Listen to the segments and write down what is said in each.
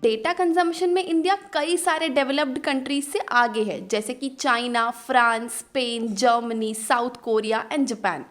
Data consumption में India कई सारे डेवलप्ड कंट्रीज से आगे है, जैसे कि China, France, Spain, Germany, south Korea and Japan.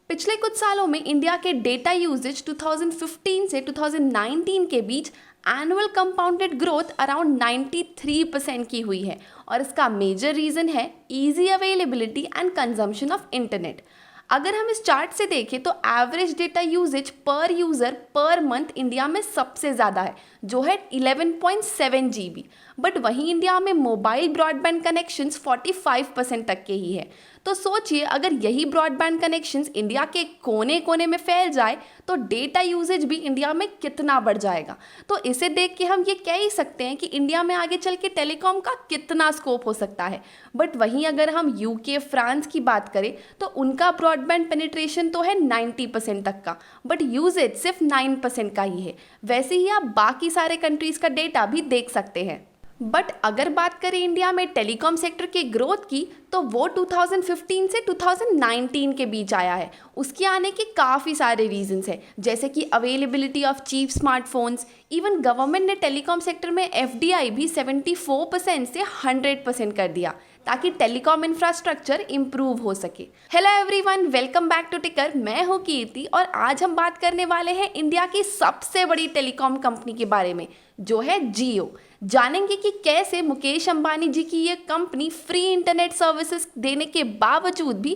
पिछले कुछ सालों में इंडिया के डेटा यूजेज 2015 से 2019 के बीच एनुअल कंपाउंडेड ग्रोथ अराउंड 93% की हुई है, और इसका मेजर रीज़न है easy availability and consumption of internet. अगर हम इस चार्ट से देखें तो एवरेज डेटा यूजेज पर यूज़र पर मंथ इंडिया में सबसे ज़्यादा है, जो है 11.7 GB। बट वहीं इंडिया में मोबाइल ब्रॉडबैंड कनेक्शंस 45% तक के ही है। तो सोचिए, अगर यही ब्रॉडबैंड कनेक्शंस इंडिया के कोने कोने में फैल जाए तो डेटा यूजेज भी इंडिया में कितना बढ़ जाएगा। तो इसे देख के हम ये कह ही सकते हैं कि इंडिया में आगे चल के टेलीकॉम का कितना स्कोप हो सकता है। बट वहीं अगर हम यूके, फ्रांस की बात करें तो उनका ब्रॉडबैंड पेनिट्रेशन तो है 90% तक का, बट यूजेज सिर्फ 9% का ही है। वैसे ही आप बाकी सारे कंट्रीज़ का डेटा भी देख सकते हैं। बट अगर बात करें इंडिया में टेलीकॉम सेक्टर के ग्रोथ की, तो वो 2015 से 2019 के बीच आया है। उसके आने के काफ़ी सारे रीजंस हैं, जैसे कि availability of cheap smartphones. Even government ने टेलीकॉम सेक्टर में FDI भी 74% से 100% कर दिया, ताकि टेलीकॉम इंफ्रास्ट्रक्चर इम्प्रूव हो सके। Hello everyone, welcome back to ticker. मैं हूँ कीर्ति और आज हम बात करने वाले हैं इंडिया की सबसे बड़ी टेलीकॉम कंपनी के बारे में, जो है जियो। जानेंगे कि कैसे मुकेश अंबानी जी की ये कंपनी फ्री इंटरनेट सर्विसेज देने के बावजूद भी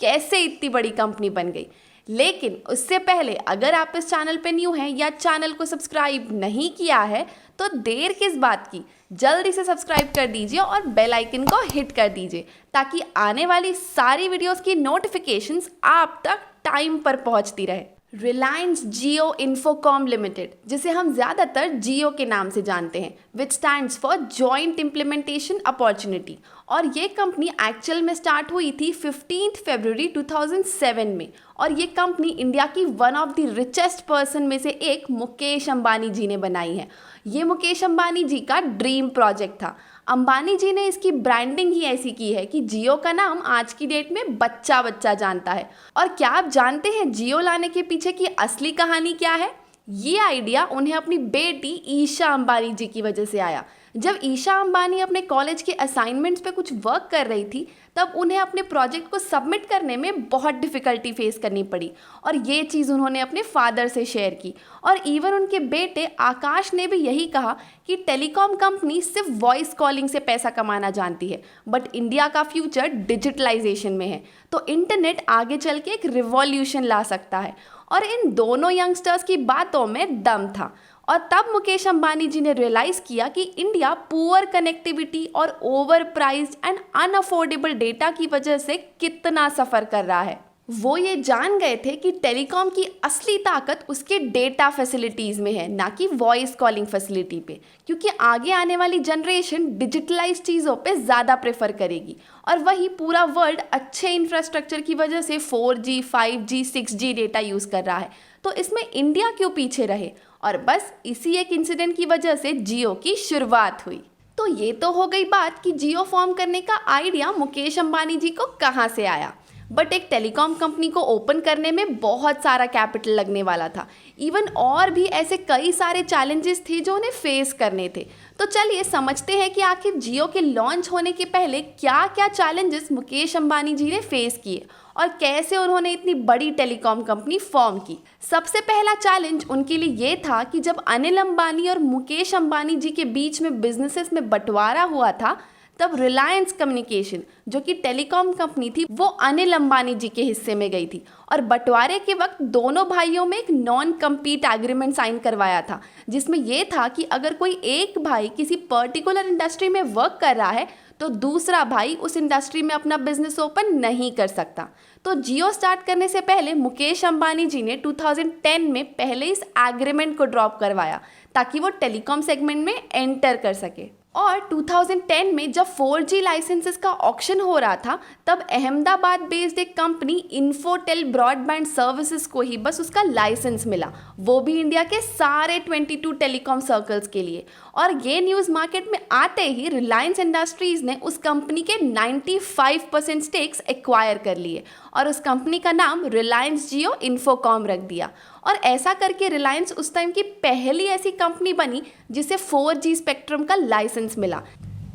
कैसे इतनी बड़ी कंपनी बन गई। लेकिन उससे पहले अगर आप इस चैनल पे न्यू हैं या चैनल को सब्सक्राइब नहीं किया है तो देर किस बात की, जल्दी से सब्सक्राइब कर दीजिए और बेल आइकन को हिट कर दीजिए, ताकि आने वाली सारी वीडियोस की नोटिफिकेशंस आप तक टाइम पर पहुंचती रहे। रिलायंस जियो इन्फोकॉम लिमिटेड, जिसे हम ज़्यादातर जियो के नाम से जानते हैं, विच stands for joint implementation opportunity. और ये कंपनी एक्चुअल में स्टार्ट हुई थी 15 फरवरी 2007 में। और ये कंपनी इंडिया की one of the richest person में से एक मुकेश अंबानी जी ने बनाई है। ये मुकेश अंबानी जी का ड्रीम प्रोजेक्ट था। अंबानी जी ने इसकी ब्रांडिंग ही ऐसी की है कि जियो का नाम आज की डेट में बच्चा बच्चा जानता है। और क्या आप जानते हैं जियो लाने के पीछे की असली कहानी क्या है? ये आइडिया उन्हें अपनी बेटी ईशा अंबानी जी की वजह से आया। जब ईशा अंबानी अपने कॉलेज के असाइनमेंट्स पे कुछ वर्क कर रही थी, तब उन्हें अपने प्रोजेक्ट को सबमिट करने में बहुत डिफ़िकल्टी फेस करनी पड़ी, और ये चीज़ उन्होंने अपने फादर से शेयर की। और इवन उनके बेटे आकाश ने भी यही कहा कि टेलीकॉम कंपनी सिर्फ वॉइस कॉलिंग से पैसा कमाना जानती है, बट इंडिया का फ्यूचर डिजिटलाइजेशन में है, तो इंटरनेट आगे चल के एक रिवॉल्यूशन ला सकता है। और इन दोनों यंगस्टर्स की बातों में दम था। और तब मुकेश अंबानी जी ने रियलाइज़ किया कि इंडिया पुअर कनेक्टिविटी और over priced and unaffordable data की वजह से कितना सफ़र कर रहा है। वो ये जान गए थे कि टेलीकॉम की असली ताकत उसके डेटा फैसिलिटीज़ में है, ना कि वॉइस कॉलिंग फैसिलिटी पे, क्योंकि आगे आने वाली जनरेशन डिजिटलाइज चीज़ों पे ज़्यादा प्रेफर करेगी। और वही पूरा वर्ल्ड अच्छे इंफ्रास्ट्रक्चर की वजह से 4G, 5G, 6G data use कर रहा है, तो इसमें इंडिया क्यों पीछे रहे। और बस इसी एक इंसिडेंट की वजह से जियो की शुरुआत हुई। तो ये तो हो गई बात कि जियो फॉर्म करने का आइडिया मुकेश अंबानी जी को कहाँ से आया। बट एक टेलीकॉम कंपनी को ओपन करने में बहुत सारा कैपिटल लगने वाला था। इवन और भी ऐसे कई सारे चैलेंजेस थे जो उन्हें फेस करने थे। तो चलिए समझते हैं कि आखिर जियो के लॉन्च होने के पहले क्या क्या चैलेंजेस मुकेश अंबानी जी ने फेस किए और कैसे उन्होंने इतनी बड़ी टेलीकॉम कंपनी फॉर्म की। सबसे पहला चैलेंज उनके लिए ये था कि जब अनिल अंबानी और मुकेश अंबानी जी के बीच में बिजनेसेस में बंटवारा हुआ था, तब रिलायंस कम्युनिकेशन, जो कि टेलीकॉम कंपनी थी, वो अनिल अंबानी जी के हिस्से में गई थी। और बंटवारे के वक्त दोनों भाइयों में एक नॉन कम्पीट एग्रीमेंट साइन करवाया था, जिसमें यह था कि अगर कोई एक भाई किसी पर्टिकुलर इंडस्ट्री में वर्क कर रहा है तो दूसरा भाई उस इंडस्ट्री में अपना बिजनेस ओपन नहीं कर सकता। तो जियो स्टार्ट करने से पहले मुकेश अंबानी जी ने 2010 में पहले इस एग्रीमेंट को ड्रॉप करवाया, ताकि वो टेलीकॉम सेगमेंट में एंटर कर सके। और 2010 में जब 4G लाइसेंसेस का ऑक्शन हो रहा था, तब अहमदाबाद बेस्ड एक कंपनी इन्फोटेल ब्रॉडबैंड सर्विसेज को ही बस उसका लाइसेंस मिला, वो भी इंडिया के सारे 22 टेलीकॉम सर्कल्स के लिए। और ये न्यूज़ मार्केट में आते ही रिलायंस इंडस्ट्रीज़ ने उस कंपनी के 95% स्टेक्स एक्वायर कर लिए और उस कंपनी का नाम रिलायंस जियो इन्फोकॉम रख दिया। और ऐसा करके रिलायंस उस टाइम की पहली ऐसी कंपनी बनी जिसे 4G स्पेक्ट्रम का लाइसेंस मिला,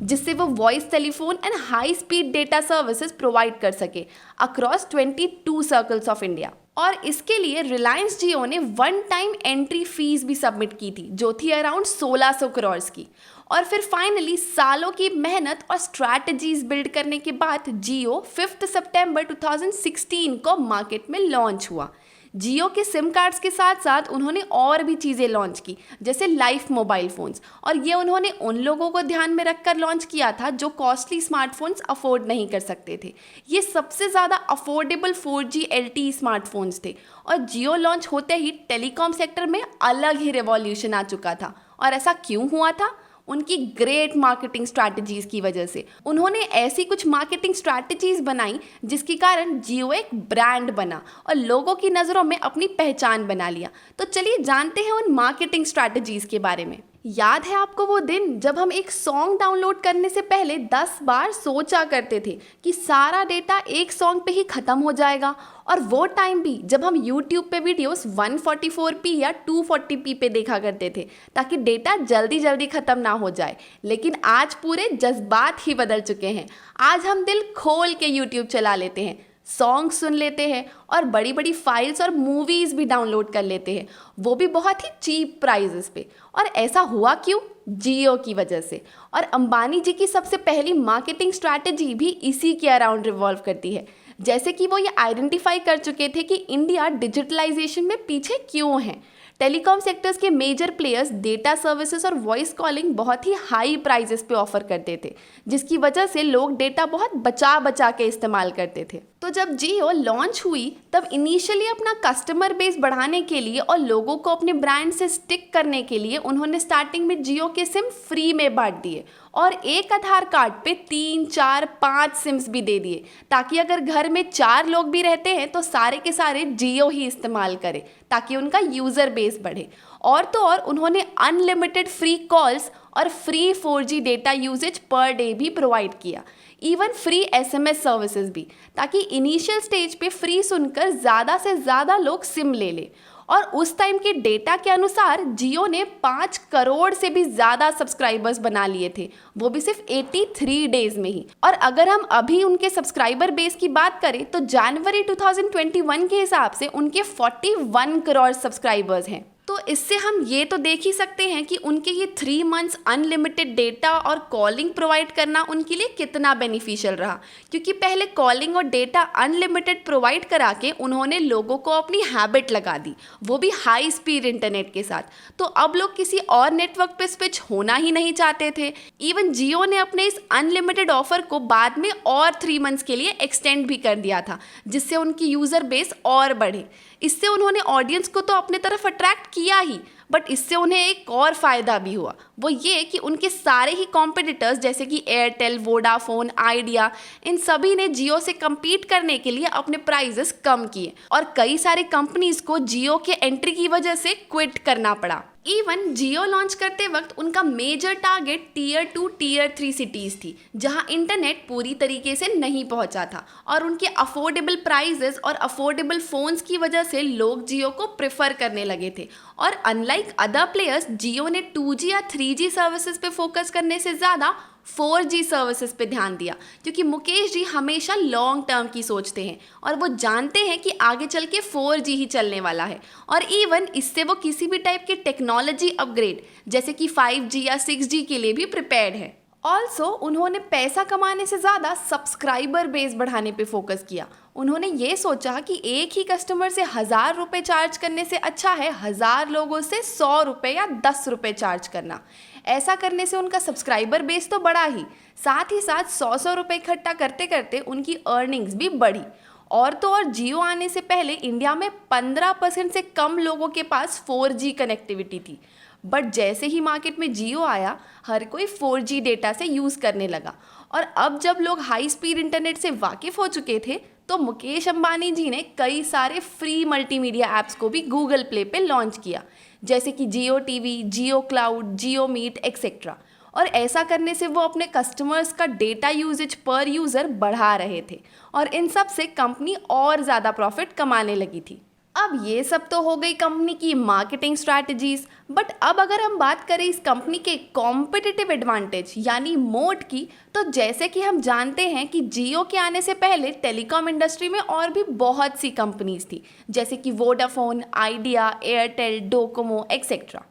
जिससे वो voice telephone and high speed data services provide कर सके अक्रॉस 22 सर्कल्स ऑफ इंडिया। और इसके लिए रिलायंस जियो ने वन टाइम एंट्री फीस भी सबमिट की थी, जो थी अराउंड 1600 करोड़ की। और फिर फाइनली सालों की मेहनत और स्ट्रैटेजीज बिल्ड करने के बाद जियो 5 सितंबर 2016 को मार्केट में लॉन्च हुआ। जियो के सिम कार्ड्स के साथ साथ उन्होंने और भी चीज़ें लॉन्च की, जैसे लाइफ मोबाइल फ़ोन्स, और ये उन्होंने उन लोगों को ध्यान में रखकर लॉन्च किया था जो कॉस्टली स्मार्टफोन्स अफोर्ड नहीं कर सकते थे। ये सबसे ज़्यादा अफोर्डेबल 4G LTE स्मार्टफोन्स थे। और जियो लॉन्च होते ही टेलीकॉम सेक्टर में अलग ही रेवोल्यूशन आ चुका था। और ऐसा क्यों हुआ था? उनकी ग्रेट मार्केटिंग स्ट्रैटेजीज की वजह से। उन्होंने ऐसी कुछ मार्केटिंग स्ट्रैटेजीज बनाई जिसके कारण जियो एक ब्रांड बना और लोगों की नज़रों में अपनी पहचान बना लिया। तो चलिए जानते हैं उन मार्केटिंग स्ट्रैटेजीज के बारे में। याद है आपको वो दिन जब हम एक सॉन्ग डाउनलोड करने से पहले 10 बार सोचा करते थे कि सारा डेटा एक सॉन्ग पे ही ख़त्म हो जाएगा? और वो टाइम भी जब हम YouTube पे वीडियोस 144p या 240p पे देखा करते थे ताकि डेटा जल्दी जल्दी ख़त्म ना हो जाए। लेकिन आज पूरे जज्बात ही बदल चुके हैं। आज हम दिल खोल के YouTube चला लेते हैं, सॉन्ग सुन लेते हैं और बड़ी बड़ी फाइल्स और मूवीज़ भी डाउनलोड कर लेते हैं, वो भी बहुत ही चीप प्राइजेस पे। और ऐसा हुआ क्यों? जियो की वजह से। और अंबानी जी की सबसे पहली मार्केटिंग स्ट्रैटेजी भी इसी के अराउंड रिवॉल्व करती है। जैसे कि वो ये आइडेंटिफाई कर चुके थे कि इंडिया डिजिटलाइजेशन में पीछे क्यों है। टेलीकॉम सेक्टर्स के मेजर प्लेयर्स डेटा सर्विसेज और वॉइस कॉलिंग बहुत ही हाई प्राइजेस पे ऑफर करते थे, जिसकी वजह से लोग डेटा बहुत बचा बचा के इस्तेमाल करते थे। तो जब जियो लॉन्च हुई तब इनिशियली अपना कस्टमर बेस बढ़ाने के लिए और लोगों को अपने ब्रांड से स्टिक करने के लिए उन्होंने स्टार्टिंग में जियो के सिम फ्री में बांट दिए और एक आधार कार्ड पे 3, 4, 5 सिम्स भी दे दिए, ताकि अगर घर में 4 लोग भी रहते हैं तो सारे के सारे जियो ही इस्तेमाल करें ताकि उनका यूज़र बेस बढ़े। और तो और उन्होंने अनलिमिटेड फ्री कॉल्स और free 4G data usage per day भी प्रोवाइड किया, इवन फ्री SMS सर्विसेज भी, ताकि इनिशियल स्टेज पे फ्री सुनकर ज़्यादा से ज़्यादा लोग सिम ले लें। और उस टाइम के डेटा के अनुसार जियो ने 5 करोड़ से भी ज़्यादा सब्सक्राइबर्स बना लिए थे, वो भी सिर्फ 83 डेज में ही। और अगर हम अभी उनके सब्सक्राइबर बेस की बात करें तो जनवरी 2021 के हिसाब से उनके 41 करोड़ सब्सक्राइबर्स हैं। तो इससे हम ये तो देख ही सकते हैं कि उनके ये 3 मंथ्स अनलिमिटेड डेटा और कॉलिंग प्रोवाइड करना उनके लिए कितना बेनिफिशियल रहा, क्योंकि पहले कॉलिंग और डेटा अनलिमिटेड प्रोवाइड करा के उन्होंने लोगों को अपनी हैबिट लगा दी, वो भी हाई स्पीड इंटरनेट के साथ। तो अब लोग किसी और नेटवर्क पे स्विच होना ही नहीं चाहते थे। इवन जियो ने अपने इस अनलिमिटेड ऑफर को बाद में और 3 मंथ्स के लिए एक्सटेंड भी कर दिया था, जिससे उनकी यूज़र बेस और बढ़े। इससे उन्होंने ऑडियंस को तो अपने तरफ अट्रैक्ट किया ही, बट इससे उन्हें एक और फ़ायदा भी हुआ, वो ये कि उनके सारे ही कॉम्पिटिटर्स जैसे कि एयरटेल, वोडाफोन, आइडिया, इन सभी ने जियो से कम्पीट करने के लिए अपने प्राइजेस कम किए और कई सारे कंपनीज को जियो के एंट्री की वजह से क्विट करना पड़ा। इवन जियो लॉन्च करते वक्त उनका major target tier 2, tier 3 cities थी, जहां इंटरनेट पूरी तरीके से नहीं पहुंचा था और उनके अफोर्डेबल प्राइजेस और अफोर्डेबल फ़ोन्स की वजह से लोग जियो को प्रेफर करने लगे थे। और अनलाइक अदर प्लेयर्स, जियो ने 2G या 3G सर्विसेज पे फोकस करने से ज़्यादा 4G सर्विसेज पे ध्यान दिया, क्योंकि मुकेश जी हमेशा लॉन्ग टर्म की सोचते हैं और वो जानते हैं कि आगे चल के 4G ही चलने वाला है। और इवन इससे वो किसी भी टाइप के टेक्नोलॉजी अपग्रेड जैसे कि 5G या 6G के लिए भी प्रिपेयर्ड है। ऑल्सो उन्होंने पैसा कमाने से ज़्यादा सब्सक्राइबर बेस बढ़ाने पे फोकस किया। उन्होंने ये सोचा कि एक ही कस्टमर से 1000 रुपये चार्ज करने से अच्छा है 1000 लोगों से 100 रुपये या 10 रुपये चार्ज करना। ऐसा करने से उनका सब्सक्राइबर बेस तो बढ़ा ही साथ 100 रुपये इकट्ठा करते करते उनकी अर्निंग्स भी बढ़ी। और तो और जियो आने से पहले इंडिया में 15% से कम लोगों के पास 4G कनेक्टिविटी थी, बट जैसे ही मार्केट में जियो आया हर कोई 4G डेटा से यूज़ करने लगा। और अब जब लोग हाई स्पीड इंटरनेट से वाकिफ़ हो चुके थे तो मुकेश अंबानी जी ने कई सारे फ्री मल्टीमीडिया ऐप्स को भी गूगल प्ले पे लॉन्च किया, जैसे कि जियो टीवी, जियो क्लाउड, जियो मीट एक्सेट्रा। और ऐसा करने से वो अपने कस्टमर्स का डेटा यूजेज पर यूज़र बढ़ा रहे थे और इन सब से कंपनी और ज़्यादा प्रॉफिट कमाने लगी थी। अब ये सब तो हो गई कंपनी की मार्केटिंग स्ट्रैटेजीज, बट अब अगर हम बात करें इस कंपनी के कॉम्पिटिटिव एडवांटेज यानी मोट की, तो जैसे कि हम जानते हैं कि जियो के आने से पहले टेलीकॉम इंडस्ट्री में और भी बहुत सी कंपनीज थी, जैसे कि Vodafone, idea, Airtel, Docomo etcetera.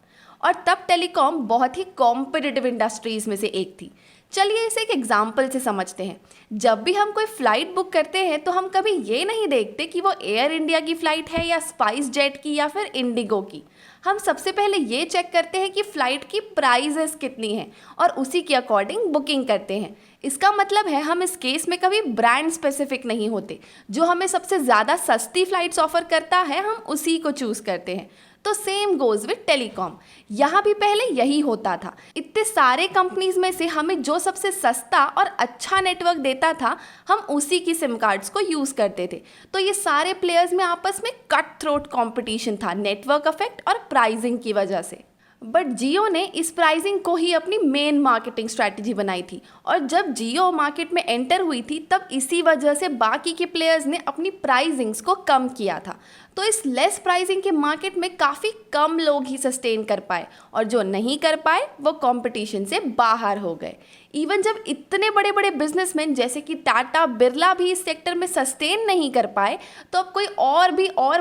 और तब टेलीकॉम बहुत ही कॉम्पिटिटिव इंडस्ट्रीज में से एक थी। चलिए इसे एक एग्जाम्पल से समझते हैं। जब भी हम कोई फ़्लाइट बुक करते हैं तो हम कभी ये नहीं देखते कि वो एयर इंडिया की फ़्लाइट है या स्पाइस जेट की या फिर इंडिगो की। हम सबसे पहले ये चेक करते हैं कि फ़्लाइट की प्राइजेस कितनी हैं और उसी के अकॉर्डिंग बुकिंग करते हैं। इसका मतलब है हम इस केस में कभी ब्रांड स्पेसिफिक नहीं होते। जो हमें सबसे ज़्यादा सस्ती फ़्लाइट्स ऑफर करता है हम उसी को चूज़ करते हैं। तो सेम गोज़ विद टेलीकॉम। यहाँ भी पहले यही होता था। इतने सारे कंपनीज में से हमें जो सबसे सस्ता और अच्छा नेटवर्क देता था हम उसी की सिम कार्ड्स को यूज़ करते थे। तो ये सारे प्लेयर्स में आपस में कट थ्रोट कॉम्पिटिशन था नेटवर्क इफेक्ट और प्राइसिंग की वजह से। बट जियो ने इस प्राइसिंग को ही अपनी मेन मार्केटिंग स्ट्रैटेजी बनाई थी और जब जियो मार्केट में एंटर हुई थी तब इसी वजह से बाकी के प्लेयर्स ने अपनी प्राइसिंग्स को कम किया था। तो इस लेस प्राइसिंग के मार्केट में काफ़ी कम लोग ही सस्टेन कर पाए और जो नहीं कर पाए वो कंपटीशन से बाहर हो गए। इवन जब इतने बड़े बड़े बिजनेसमैन जैसे कि टाटा, बिरला भी इस सेक्टर में सस्टेन नहीं कर पाए तो अब कोई और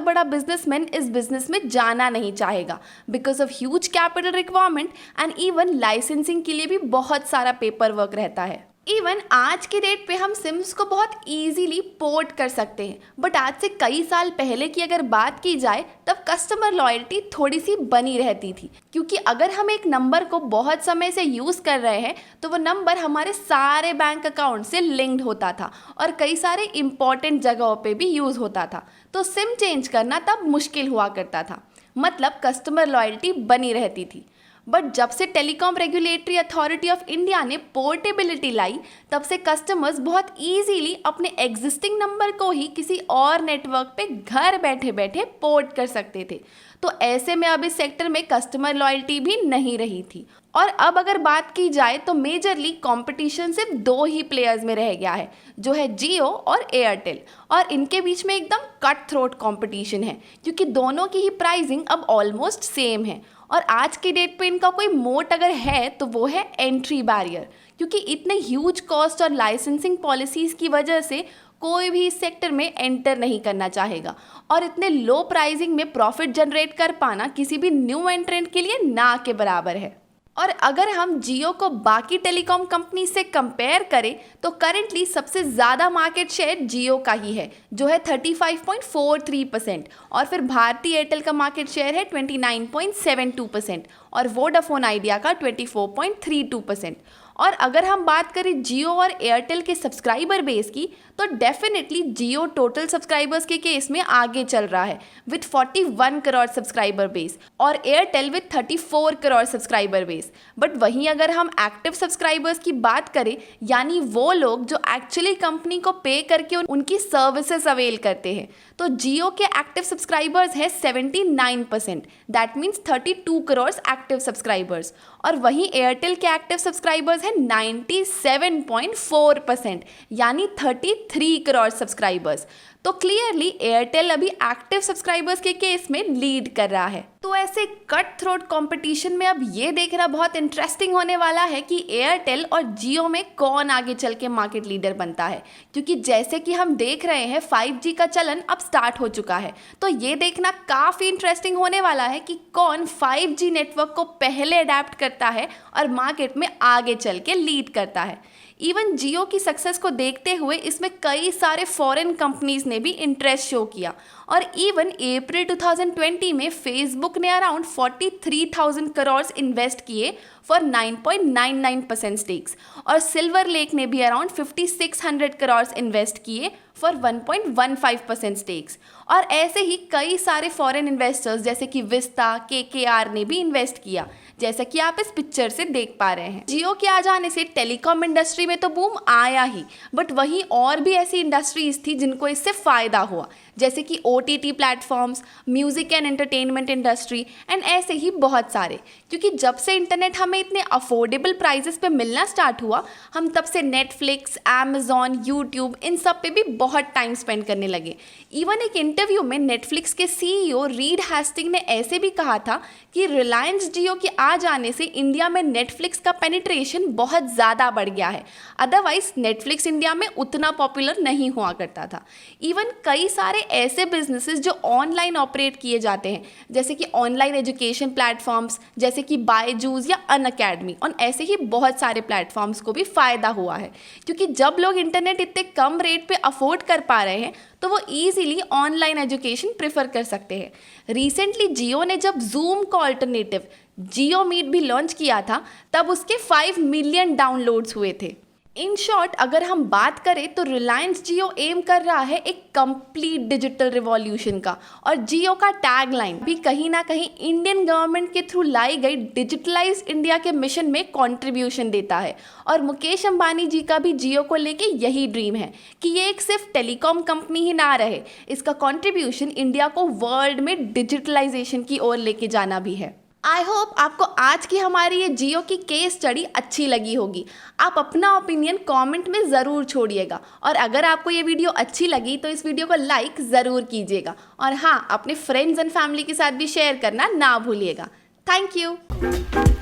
बड़ा बिजनेसमैन इस बिजनेस में जाना नहीं चाहेगा because of huge capital requirement and even licensing के लिए भी बहुत सारा पेपर वर्क रहता है। इवन आज के डेट पे हम सिम्स को बहुत इजीली पोर्ट कर सकते हैं, बट आज से कई साल पहले की अगर बात की जाए तब कस्टमर लॉयल्टी थोड़ी सी बनी रहती थी, क्योंकि अगर हम एक नंबर को बहुत समय से यूज़ कर रहे हैं तो वो नंबर हमारे सारे बैंक अकाउंट से लिंक्ड होता था और कई सारे इंपॉर्टेंट जगहों पे भी यूज़ होता था। तो सिम चेंज करना तब मुश्किल हुआ करता था, मतलब कस्टमर लॉयल्टी बनी रहती थी। बट जब से telecom regulatory authority of India ने पोर्टेबिलिटी लाई तब से कस्टमर्स बहुत इजीली अपने एग्जिस्टिंग नंबर को ही किसी और नेटवर्क पे घर बैठे बैठे पोर्ट कर सकते थे। तो ऐसे में अब इस सेक्टर में कस्टमर लॉयल्टी भी नहीं रही थी। और अब अगर बात की जाए तो मेजरली कंपटीशन सिर्फ दो ही प्लेयर्स में रह गया है, जो है जियो और एयरटेल, और इनके बीच में एकदम कट थ्रोट कंपटीशन है क्योंकि दोनों की ही प्राइसिंग अब ऑलमोस्ट सेम है। और आज के डेट पे इनका कोई मोट अगर है तो वो है एंट्री बैरियर, क्योंकि इतने ह्यूज कॉस्ट और लाइसेंसिंग पॉलिसीज़ की वजह से कोई भी इस सेक्टर में एंटर नहीं करना चाहेगा और इतने लो प्राइसिंग में प्रॉफिट जनरेट कर पाना किसी भी न्यू एंट्रेंट के लिए ना के बराबर है। और अगर हम जियो को बाकी टेलीकॉम कंपनी से कंपेयर करें तो करेंटली सबसे ज़्यादा मार्केट शेयर जियो का ही है, जो है 35.43%, और फिर भारती एयरटेल का मार्केट शेयर है 29.72% और वोडाफोन आइडिया का 24.32%। और अगर हम बात करें जियो और एयरटेल के सब्सक्राइबर बेस की तो डेफिनेटली जियो टोटल सब्सक्राइबर्स के केस में आगे चल रहा है विथ 41 करोड़ सब्सक्राइबर बेस और Airtel with 34 crore subscriber base. But वहीं अगर हम एक्टिव सब्सक्राइबर्स की बात करें, यानी वो लोग जो एक्चुअली कंपनी को पे करके उनकी सर्विसेज अवेल करते हैं, तो जियो के एक्टिव सब्सक्राइबर्स है 79%, that means 32 crore active subscribers, और वहीं एयरटेल के एक्टिव सब्सक्राइबर्स है 97.4%, यानी 33 करोड़ सब्सक्राइबर्स। तो क्लियरली एयरटेल अभी एक्टिव सब्सक्राइबर्स के केस में लीड कर रहा है। तो ऐसे कट थ्रोट कंपटीशन में अब ये देखना बहुत इंटरेस्टिंग होने वाला है कि एयरटेल और जियो में कौन आगे चल के मार्केट लीडर बनता है, क्योंकि जैसे कि हम देख रहे हैं 5G का चलन अब स्टार्ट हो चुका है। तो ये देखना काफ़ी इंटरेस्टिंग होने वाला है कि कौन 5G नेटवर्क को पहले अडेप्ट करता है और मार्केट में आगे चल के लीड करता है। इवन जियो की सक्सेस को देखते हुए इसमें कई सारे फॉरेन कंपनीज ने भी इंटरेस्ट शो किया, और इवन अप्रैल 2020 में फेसबुक ने अराउंड 43,000 करोड़ इन्वेस्ट किए फॉर 9.99% स्टेक्स, और सिल्वर लेक ने भी अराउंड 5,600 करोड़ इन्वेस्ट किए फॉर 1.15% स्टेक्स। और ऐसे ही कई सारे फॉरेन इन्वेस्टर्स जैसे कि विस्ता, KKR ने भी इन्वेस्ट किया, जैसा कि आप इस पिक्चर से देख पा रहे हैं। जियो के आ जाने से टेलीकॉम इंडस्ट्री में तो बूम आया ही, बट वहीं और भी ऐसी इंडस्ट्रीज थी जिनको इससे फ़ायदा हुआ, जैसे कि OTT platforms, music and entertainment industry and ऐसे ही बहुत सारे। क्योंकि जब से इंटरनेट हमें इतने अफोर्डेबल प्राइजेस पे मिलना स्टार्ट हुआ, हम तब से नेटफ्लिक्स, Amazon, YouTube इन सब पे भी बहुत टाइम स्पेंड करने लगे। इवन एक इंटरव्यू में नेटफ्लिक्स के CEO रीड हेस्टिंग ने ऐसे भी कहा था कि रिलायंस जियो के आ जाने से इंडिया में नेटफ्लिक्स का पेनिट्रेशन बहुत ज़्यादा बढ़ गया है, अदरवाइज नेटफ्लिक्स इंडिया में उतना पॉपुलर नहीं हुआ करता था। इवन कई सारे ऐसे बिजनेसेस जो ऑनलाइन ऑपरेट किए जाते हैं, जैसे कि ऑनलाइन एजुकेशन प्लेटफॉर्म्स जैसे कि बायजूस या अनअकैडमी, और ऐसे ही बहुत सारे प्लेटफॉर्म्स को भी फ़ायदा हुआ है, क्योंकि जब लोग इंटरनेट इतने कम रेट पे अफोर्ड कर पा रहे हैं तो वो ईजिली ऑनलाइन एजुकेशन प्रेफर कर सकते हैं। रिसेंटली जियो ने जब जूम का ऑल्टरनेटिव जियो मीट भी लॉन्च किया था, तब उसके 5 मिलियन डाउनलोड्स हुए थे। इन शॉर्ट अगर हम बात करें तो रिलायंस जियो एम कर रहा है एक कंप्लीट डिजिटल रिवॉल्यूशन का, और जियो का टैगलाइन भी कहीं ना कहीं इंडियन गवर्नमेंट के थ्रू लाई गई डिजिटलाइज इंडिया के मिशन में कंट्रीब्यूशन देता है। और मुकेश अंबानी जी का भी जियो को लेके यही ड्रीम है कि ये एक सिर्फ टेलीकॉम कंपनी ही ना रहे, इसका कंट्रीब्यूशन इंडिया को वर्ल्ड में डिजिटलाइजेशन की ओर लेके जाना भी है। आई होप आपको आज की हमारी ये जियो की केस स्टडी अच्छी लगी होगी। आप अपना ओपिनियन कमेंट में ज़रूर छोड़िएगा, और अगर आपको ये वीडियो अच्छी लगी तो इस वीडियो को लाइक ज़रूर कीजिएगा, और हाँ, अपने फ्रेंड्स एंड फैमिली के साथ भी शेयर करना ना भूलिएगा। Thank you.